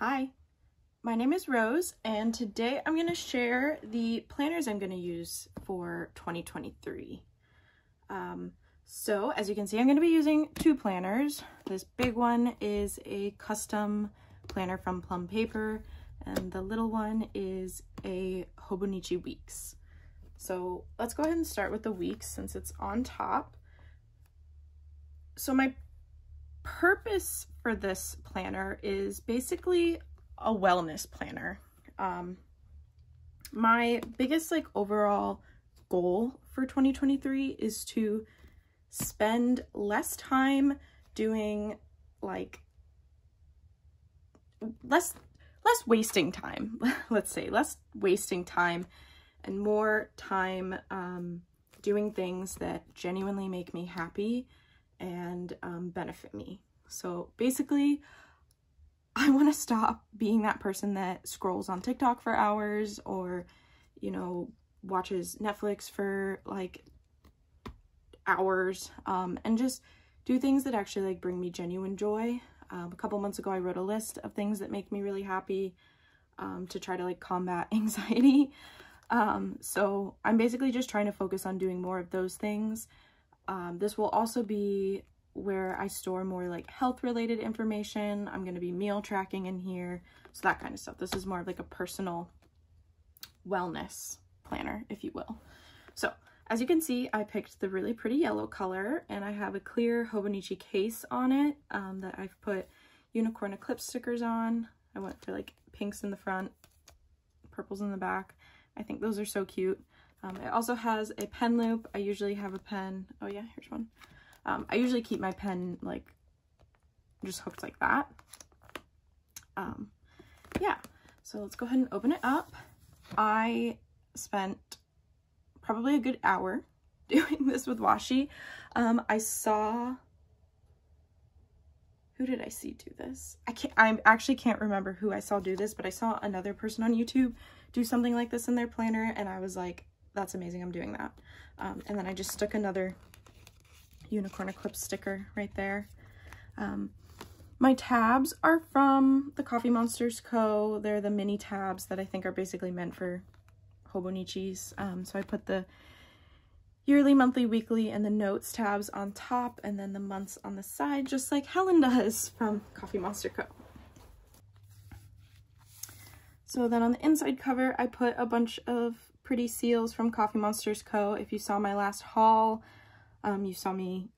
Hi, my name is Rose, and today I'm going to share the planners I'm going to use for 2023. So as you can see, I'm going to be using two planners. This big one is a custom planner from Plum paper, and the little one is a Hobo weeks. So let's go ahead and start with the weeks since it's on top. So my purpose for this planner is basically a wellness planner. My biggest overall goal for 2023 is to spend less time doing less wasting time, let's say less wasting time and more time doing things that genuinely make me happy and benefit me. So basically, I want to stop being that person that scrolls on TikTok for hours or, watches Netflix for hours, and just do things that actually bring me genuine joy. A couple months ago, I wrote a list of things that make me really happy to try to combat anxiety. So I'm basically just trying to focus on doing more of those things. This will also be where I store more health related information. I'm going to be meal tracking in here, so that kind of stuff. This is more of a personal wellness planner, if you will. So as you can see, I picked the really pretty yellow color, and I have a clear Hobo case on it that I've put unicorn eclipse stickers on. I went for pinks in the front, purples in the back. I think those are so cute. It also has a pen loop. I usually have a pen. Oh yeah, here's one. I usually keep my pen just hooked like that. Yeah, so let's go ahead and open it up. I spent probably a good hour doing this with washi. I saw, who did I see do this? I actually can't remember who I saw do this, but I saw another person on YouTube do something like this in their planner, and I was like, that's amazing, I'm doing that. And then I just stuck another unicorn eclipse sticker right there. My tabs are from the Coffee Monsters Co. They're the mini tabs that I think are basically meant for Hobonichis. So I put the yearly, monthly, weekly, and the notes tabs on top, and then the months on the side, just like Helen does from Coffee Monster Co. So then on the inside cover, I put a bunch of pretty seals from Coffee Monsters Co. If you saw my last haul, you saw me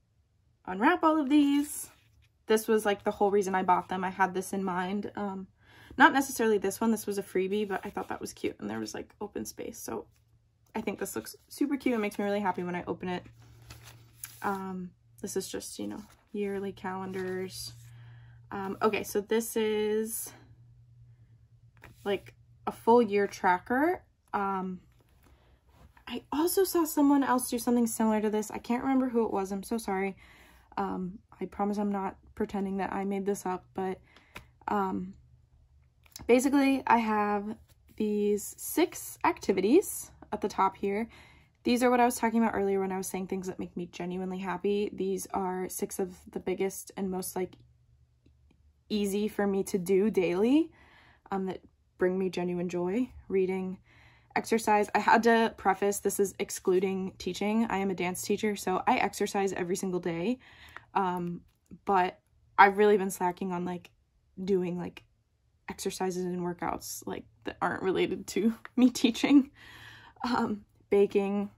unwrap all of these. This was the whole reason I bought them. I had this in mind. Not necessarily this one. This was a freebie, but I thought that was cute, and there was open space. So I think this looks super cute. It makes me really happy when I open it. This is just, yearly calendars. Okay, so this is a full year tracker. I also saw someone else do something similar to this. I can't remember who it was. I'm so sorry. I promise I'm not pretending that I made this up, but basically I have these 6 activities at the top here. These are what I was talking about earlier when I was saying things that make me genuinely happy. These are 6 of the biggest and most easy for me to do daily that bring me genuine joy. Reading, exercise. I had to preface, this is excluding teaching. I am a dance teacher, so I exercise every single day. But I've really been slacking on doing exercises and workouts that aren't related to me teaching. Baking,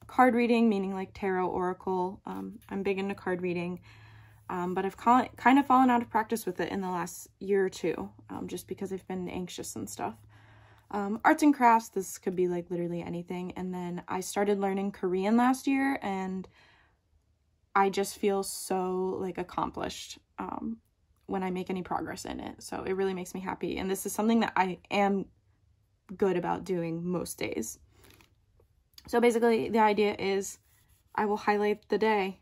card reading, meaning tarot, oracle. I'm big into card reading. But I've kind of fallen out of practice with it in the last year or two, just because I've been anxious and stuff. Arts and crafts, this could be literally anything. And then I started learning Korean last year, and I just feel so accomplished when I make any progress in it. So it really makes me happy. And this is something that I am good about doing most days. So basically the idea is I will highlight the day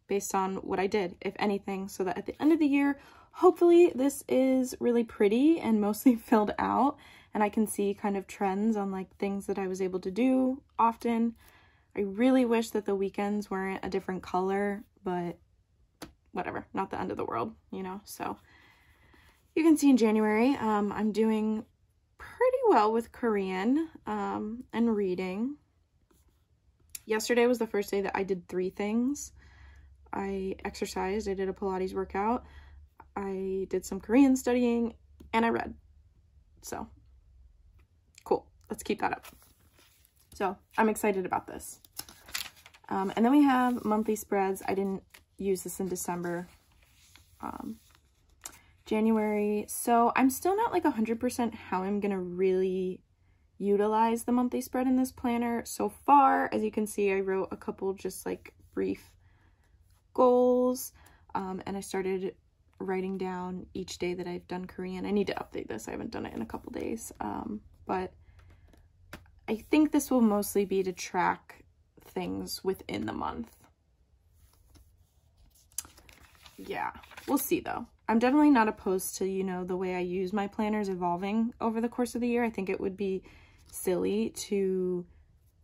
based on what I did, if anything, so that at the end of the year, hopefully this is really pretty and mostly filled out, and I can see kind of trends on things that I was able to do often. I really wish that the weekends weren't a different color, but whatever, not the end of the world, So You can see in January, I'm doing pretty well with Korean and reading. Yesterday was the first day that I did 3 things. I exercised, I did a Pilates workout, I did some Korean studying, and I read. So, cool. Let's keep that up. So, I'm excited about this. And then we have monthly spreads. I didn't use this in December. January. So, I'm still not like 100% how I'm going to really utilize the monthly spread in this planner. So far, as you can see, I wrote a couple just like brief goals, and I started writing down each day that I've done Korean. I need to update this. I haven't done it in a couple days, but I think this will mostly be to track things within the month. Yeah, we'll see though. I'm definitely not opposed to, you know, the way I use my planners evolving over the course of the year. I think it would be silly to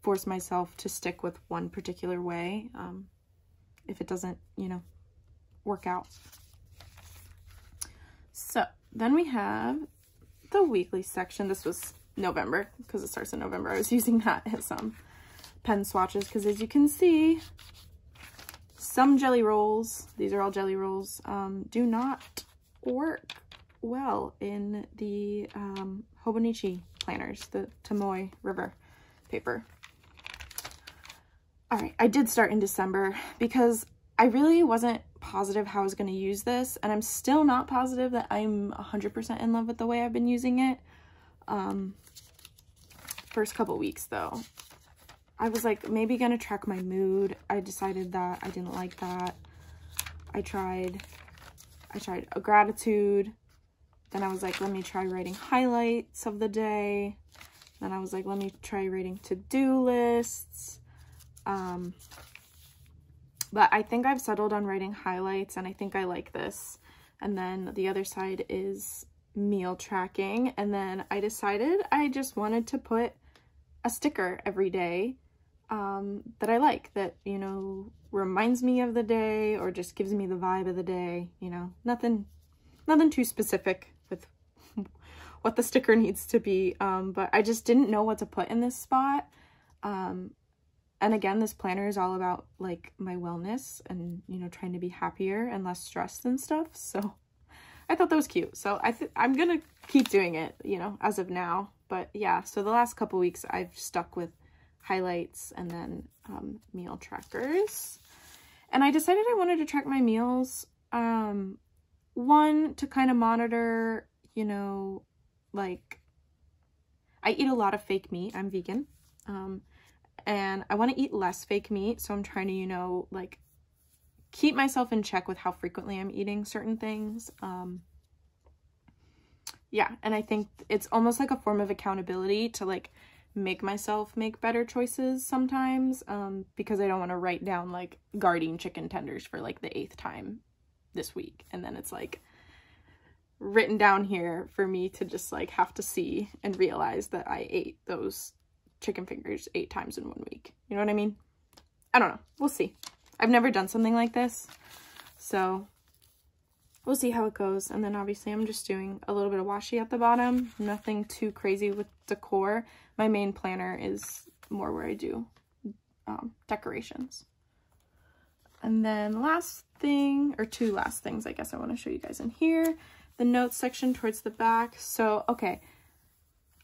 force myself to stick with one particular way if it doesn't, you know, work out. So then we have the weekly section. This was November because it starts in November. I was using that as pen swatches because, as you can see, some jelly rolls, these are all jelly rolls, do not work well in the Hobonichi planners, the Tomoe River paper. All right, I did start in December because I really wasn't positive how I was going to use this, and I'm still not positive that I'm 100% in love with the way I've been using it. First couple weeks though, I was like maybe going to track my mood. I decided that I didn't like that. I tried a gratitude. Then I was like, let me try writing highlights of the day. Then I was like, let me try writing to-do lists. But I think I've settled on writing highlights, and I think I like this. And then the other side is meal tracking. And then I decided I just wanted to put a sticker every day that I like, that, you know, reminds me of the day or just gives me the vibe of the day. You know, nothing too specific with what the sticker needs to be. But I just didn't know what to put in this spot. And again, this planner is all about like my wellness and, you know, trying to be happier and less stressed and stuff. So I thought that was cute. So I'm going to keep doing it, you know, as of now. But yeah, so the last couple weeks I've stuck with highlights and then meal trackers. And I decided I wanted to track my meals. One, to kind of monitor, you know, like I eat a lot of fake meat. I'm vegan. And I want to eat less fake meat. So I'm trying to, you know, like keep myself in check with how frequently I'm eating certain things. Yeah, and I think it's almost like a form of accountability to like make myself make better choices sometimes, because I don't want to write down like Gardein chicken tenders for like the 8th time this week. And then it's like written down here for me to just like have to see and realize that I ate those chicken fingers 8 times in 1 week. You know what I mean? I don't know. We'll see. I've never done something like this, so we'll see how it goes. And then obviously I'm just doing a little bit of washi at the bottom. Nothing too crazy with decor. My main planner is more where I do decorations. And then last thing, or 2 last things I guess I want to show you guys in here. The notes section towards the back. So, okay.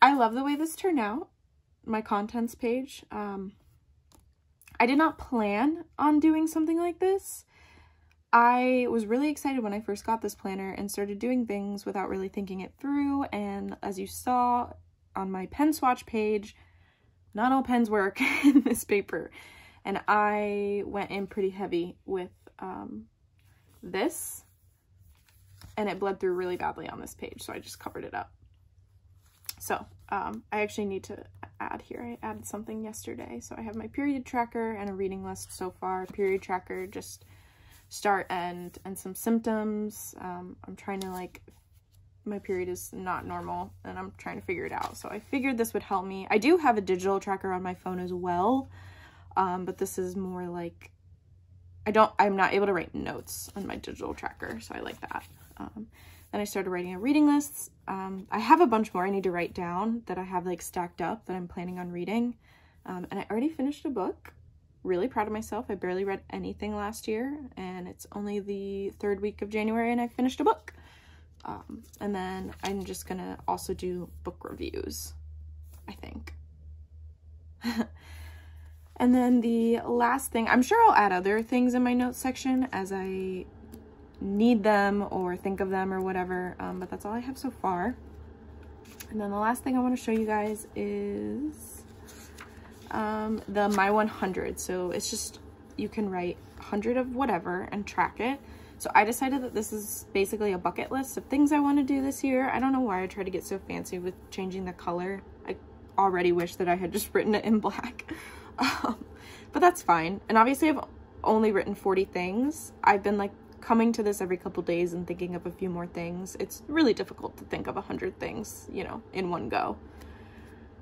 I love the way this turned out. My contents page. I did not plan on doing something like this. I was really excited when I first got this planner and started doing things without really thinking it through. And as you saw on my pen swatch page, not all pens work in this paper. And I went in pretty heavy with this, and it bled through really badly on this page. So I just covered it up. So I actually need to add here, I added something yesterday. So I have my period tracker and a reading list so far. Period tracker, just start, end, and some symptoms. I'm trying to like, my period is not normal and I'm trying to figure it out. So I figured this would help me. I do have a digital tracker on my phone as well. But this is more like I'm not able to write notes on my digital tracker, so I like that. Then I started writing a reading list. I have a bunch more I need to write down that I have like stacked up that I'm planning on reading. And I already finished a book. Really proud of myself. I barely read anything last year, and it's only the 3rd week of January and I finished a book. And then I'm just gonna also do book reviews, I think. And then the last thing, I'm sure I'll add other things in my notes section as I need them or think of them or whatever, but that's all I have so far. And then the last thing I want to show you guys is the My 100. So it's just, you can write 100 of whatever and track it. So I decided that this is basically a bucket list of things I want to do this year. I don't know why I tried to get so fancy with changing the color. I already wish that I had just written it in black. But that's fine. And obviously I've only written 40 things. I've been like coming to this every couple days and thinking of a few more things. It's really difficult to think of 100 things, you know, in one go.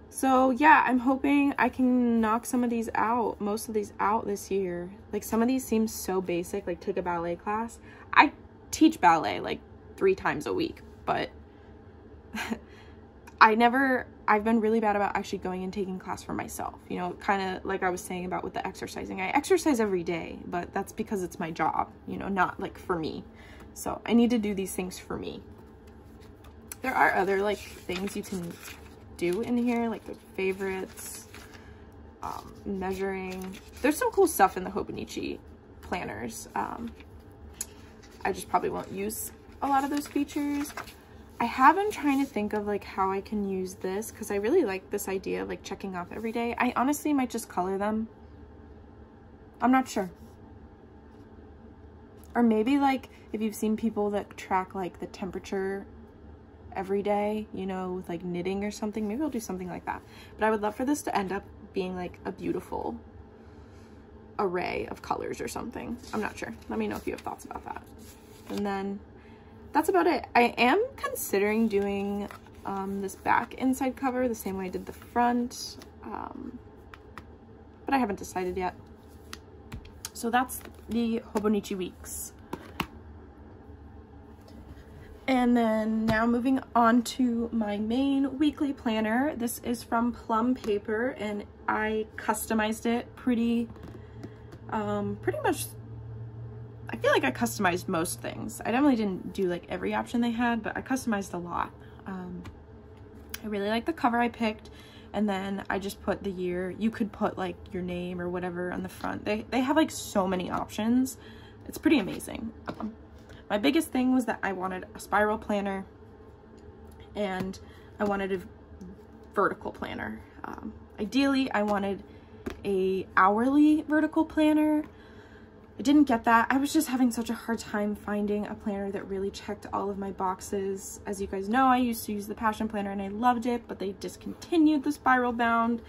So yeah, I'm hoping I can knock some of these out, most of these out this year. Like some of these seem so basic, like take a ballet class. I teach ballet like 3 times a week, but I've been really bad about actually going and taking class for myself. You know, kind of like I was saying about with the exercising. I exercise every day, but that's because it's my job, you know, not like for me. So I need to do these things for me. There are other like things you can do in here, like the favorites, measuring. There's some cool stuff in the Hobo planners. I just probably won't use a lot of those features. I have been trying to think of like how I can use this because I really like this idea of like checking off every day. I honestly might just color them. I'm not sure. Or maybe like if you've seen people that track like the temperature every day, you know, with like knitting or something, maybe I'll do something like that. But I would love for this to end up being like a beautiful array of colors or something. I'm not sure. Let me know if you have thoughts about that. And then that's about it. I am considering doing this back inside cover the same way I did the front, but I haven't decided yet. So that's the Hobo weeks. And then now moving on to my main weekly planner. This is from Plum paper, and I customized it pretty much. I feel like I customized most things. I definitely didn't do like every option they had, but I customized a lot. I really like the cover I picked, and then I just put the year. You could put like your name or whatever on the front. They have like so many options. It's pretty amazing. My biggest thing was that I wanted a spiral planner and I wanted a vertical planner. Ideally, I wanted a hourly vertical planner. I didn't get that. I was just having such a hard time finding a planner that really checked all of my boxes. As you guys know, I used to use the Passion Planner and I loved it, but they discontinued the spiral bound.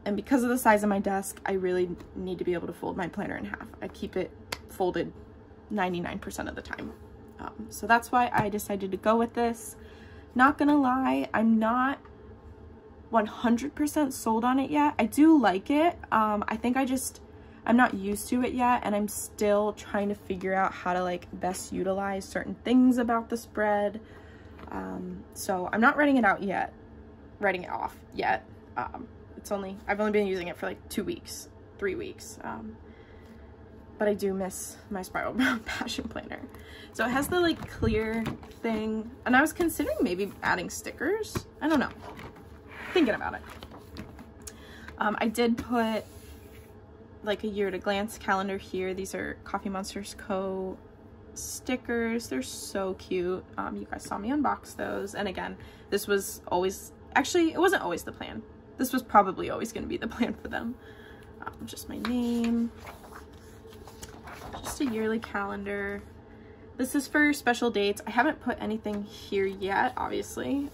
And because of the size of my desk, I really need to be able to fold my planner in half. I keep it folded 99% of the time. So that's why I decided to go with this. Not gonna lie, I'm not 100% sold on it yet. I do like it. I think I'm not used to it yet, and I'm still trying to figure out how to like best utilize certain things about the spread. So I'm not writing it off yet. I've only been using it for like 2 weeks, 3 weeks. But I do miss my spiral bound Passion Planner. So it has the like clear thing, and I was considering maybe adding stickers. I don't know, thinking about it. I did put like a year at a glance calendar here. These are Coffee Monsters Co. stickers. They're so cute. You guys saw me unbox those. And again, this was always, actually it wasn't always the plan. This was probably always going to be the plan for them. Just my name. Just a yearly calendar. This is for special dates. I haven't put anything here yet, obviously.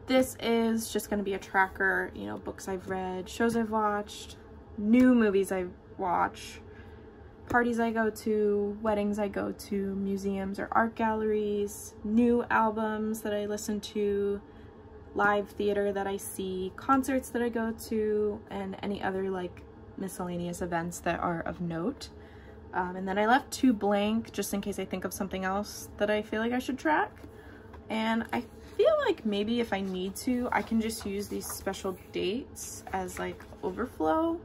This is just going to be a tracker, you know, books I've read, shows I've watched, new movies I watch, parties I go to, weddings I go to, museums or art galleries, new albums that I listen to, live theater that I see, concerts that I go to, and any other like miscellaneous events that are of note. And then I left 2 blank just in case I think of something else that I feel like I should track. And I feel like maybe if I need to, I can just use these special dates as like overflow.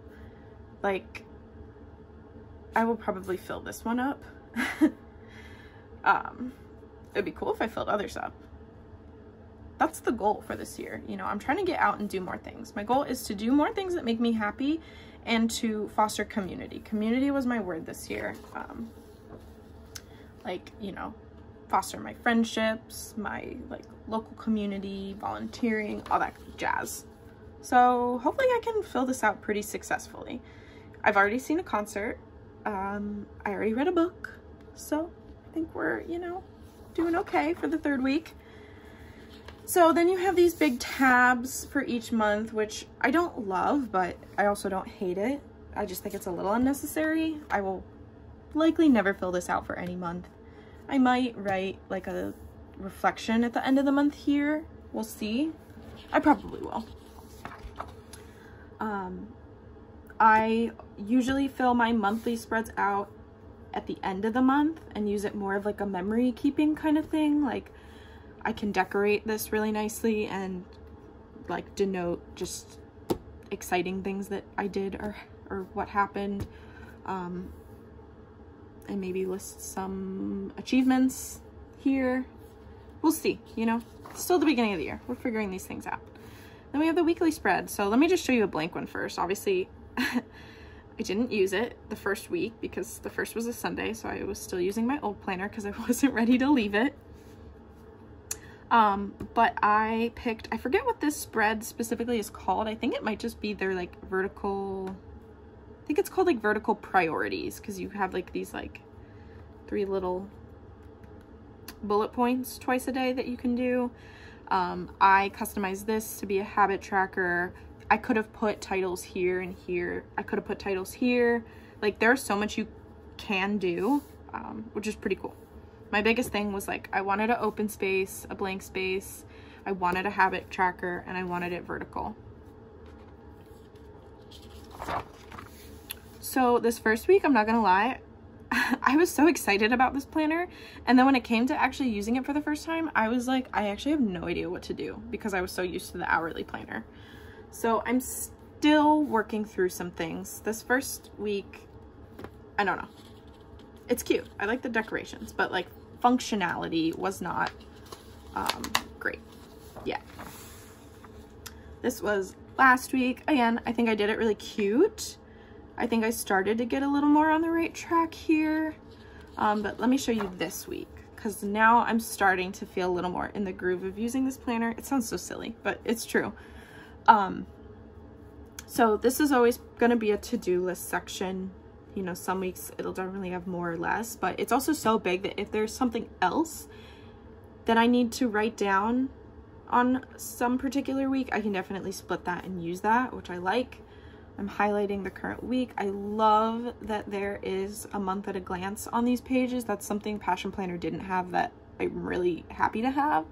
Like, I will probably fill this one up. It'd be cool if I filled others up. That's the goal for this year. You know, I'm trying to get out and do more things. My goal is to do more things that make me happy and to foster community. Community was my word this year. Like, you know, foster my friendships, my like local community, volunteering, all that jazz. So hopefully I can fill this out pretty successfully. I've already seen a concert. I already read a book. So I think we're, you know, doing okay for the 3rd week. So then you have these big tabs for each month, which I don't love, but I also don't hate it. I just think it's a little unnecessary. I will likely never fill this out for any month. I might write like a reflection at the end of the month here. We'll see. I probably will. I usually fill my monthly spreads out at the end of the month and use it more of like a memory keeping kind of thing. Like, I can decorate this really nicely and like denote just exciting things that I did or what happened, and maybe list some achievements here. We'll see, you know, it's still the beginning of the year. We're figuring these things out. Then we have the weekly spread. So let me just show you a blank one first. Obviously, I didn't use it the first week because the first was a Sunday, so I was still using my old planner because I wasn't ready to leave it. But I picked, I forget what this spread specifically is called. I think it might just be their like vertical, I think it's called like vertical priorities, because you have like these like 3 little bullet points twice a day that you can do. I customized this to be a habit tracker. I could have put titles here and here. I could have put titles here. Like, there's so much you can do, which is pretty cool. My biggest thing was like, I wanted an open space, a blank space. I wanted a habit tracker, and I wanted it vertical. So this first week, I'm not gonna lie, I was so excited about this planner. And then when it came to actually using it for the first time, I was like, I actually have no idea what to do because I was so used to the hourly planner. So I'm still working through some things. This first week, I don't know. It's cute. I like the decorations, but like functionality was not great. Yeah. This was last week. Again, I think I did it really cute. I think I started to get a little more on the right track here. But let me show you this week, because now I'm starting to feel a little more in the groove of using this planner. It sounds so silly, but it's true. So this is always going to be a to-do list section. You know, some weeks it'll definitely have more or less, but it's also so big that if there's something else that I need to write down on some particular week, I can definitely split that and use that, which I like. I'm highlighting the current week. I love that there is a month at a glance on these pages. That's something Passion Planner didn't have that I'm really happy to have.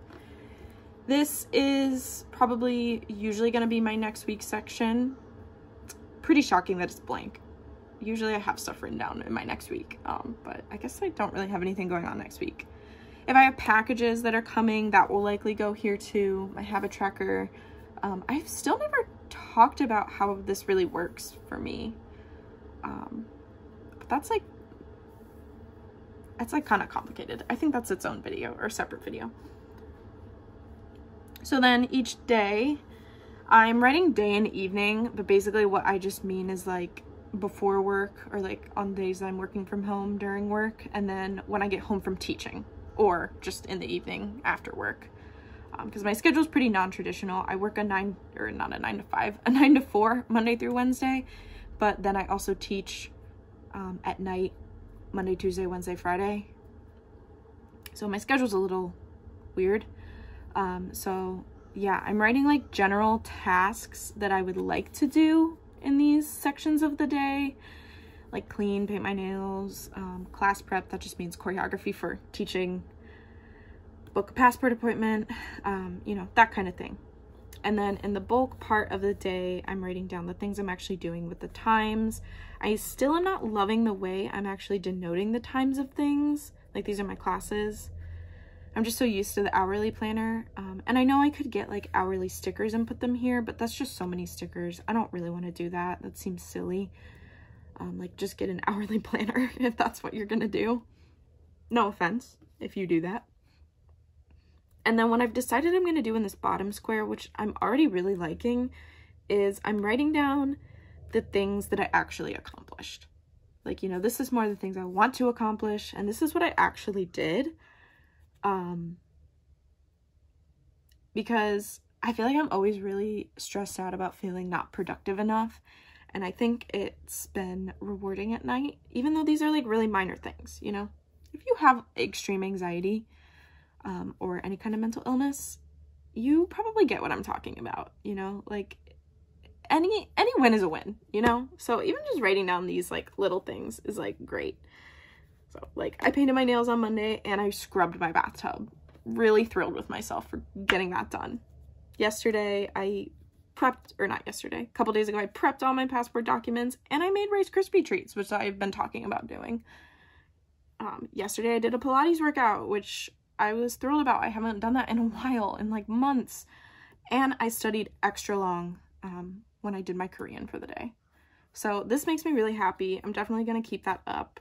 This is probably usually going to be my next week section. It's pretty shocking that it's blank. Usually I have stuff written down in my next week, but I guess I don't really have anything going on next week. If I have packages that are coming, that will likely go here too. My habit tracker. I've still never talked about how this really works for me. But that's like kind of complicated. I think that's its own video or separate video. So then each day I'm writing day and evening, but basically what I just mean is like before work or like on days that I'm working from home during work, and then when I get home from teaching or just in the evening after work. Because my schedule is pretty non-traditional. I work a 9 to 4 Monday through Wednesday, but then I also teach at night Monday, Tuesday, Wednesday, Friday. So my schedule's a little weird. So yeah, I'm writing like general tasks that I would like to do in these sections of the day, like clean, paint my nails, class prep. That just means choreography for teaching, book a passport appointment, you know, that kind of thing. And then in the bulk part of the day, I'm writing down the things I'm actually doing with the times. I still am not loving the way I'm actually denoting the times of things. Like, these are my classes. I'm just so used to the hourly planner. And I know I could get like hourly stickers and put them here, but that's just so many stickers. I don't really want to do that. That seems silly. Like, just get an hourly planner if that's what you're gonna do. No offense if you do that. And then what I've decided I'm gonna do in this bottom square, which I'm already really liking, is I'm writing down the things that I actually accomplished. Like, you know, this is more the things I want to accomplish, and this is what I actually did. Because I feel like I'm always really stressed out about feeling not productive enough, and I think it's been rewarding at night, even though these are like really minor things, you know? If you have extreme anxiety, or any kind of mental illness, you probably get what I'm talking about, you know? Like, any win is a win, you know? So even just writing down these like little things is like great. So like, I painted my nails on Monday and I scrubbed my bathtub. Really thrilled with myself for getting that done. Yesterday I prepped, or not yesterday, a couple days ago I prepped all my passport documents and I made Rice Krispie treats, which I've been talking about doing. Yesterday I did a Pilates workout, which I was thrilled about. I haven't done that in a while, in like months. And I studied extra long when I did my Korean for the day. So this makes me really happy. I'm definitely going to keep that up.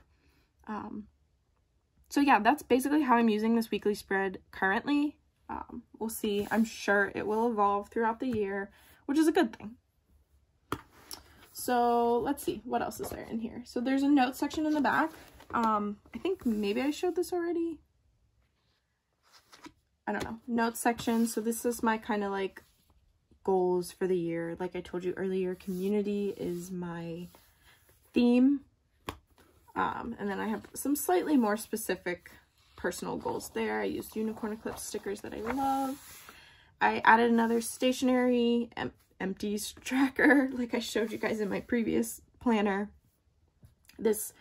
So yeah, that's basically how I'm using this weekly spread currently. We'll see. I'm sure it will evolve throughout the year, which is a good thing. So let's see, what else is there in here? So there's a note section in the back. I think maybe I showed this already. I don't know, notes section. So this is my kind of like goals for the year. Like I told you earlier, community is my theme. And then I have some slightly more specific personal goals there. I used unicorn eclipse stickers that I love. I added another stationery empties tracker like I showed you guys in my previous planner. This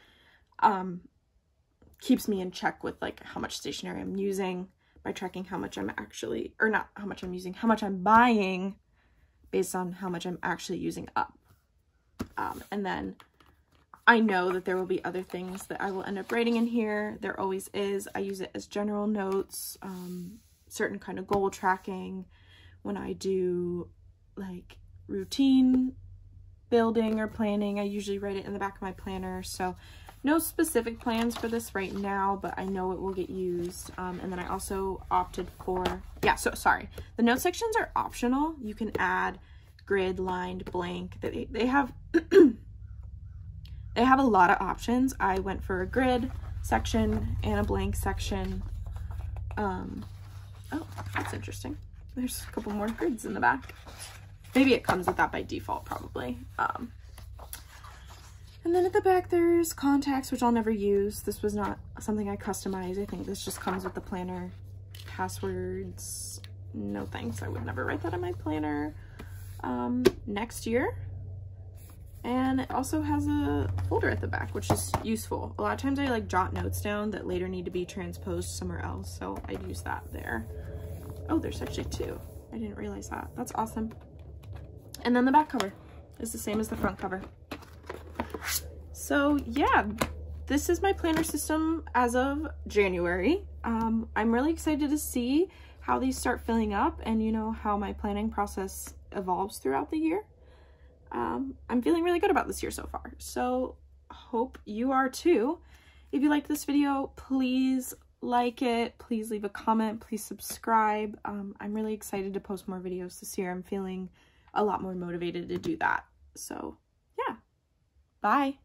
keeps me in check with like how much stationery I'm using, by tracking how much I'm actually, or not how much I'm using, how much I'm buying based on how much I'm actually using up. And then I know that there will be other things that I will end up writing in here. There always is. I use it as general notes, certain kind of goal tracking. When I do like routine building or planning, I usually write it in the back of my planner. So no specific plans for this right now, but I know it will get used. And then I also opted for, yeah, so sorry. The note sections are optional. You can add grid, lined, blank. They have, they have a lot of options. I went for a grid section and a blank section. Oh, that's interesting. There's a couple more grids in the back. Maybe it comes with that by default, probably. And then at the back, there's contacts, which I'll never use. This was not something I customized. I think this just comes with the planner. Passwords, no thanks. I would never write that in my planner. Next year. And it also has a folder at the back, which is useful. A lot of times I like jot notes down that later need to be transposed somewhere else. So I'd use that there. Oh, there's actually two. I didn't realize that. That's awesome. And then the back cover is the same as the front cover. So yeah, this is my planner system as of January. I'm really excited to see how these start filling up and, you know, how my planning process evolves throughout the year. I'm feeling really good about this year so far. So hope you are too. If you liked this video, please like it. Please leave a comment. Please subscribe. I'm really excited to post more videos this year. I'm feeling a lot more motivated to do that. So yeah, bye.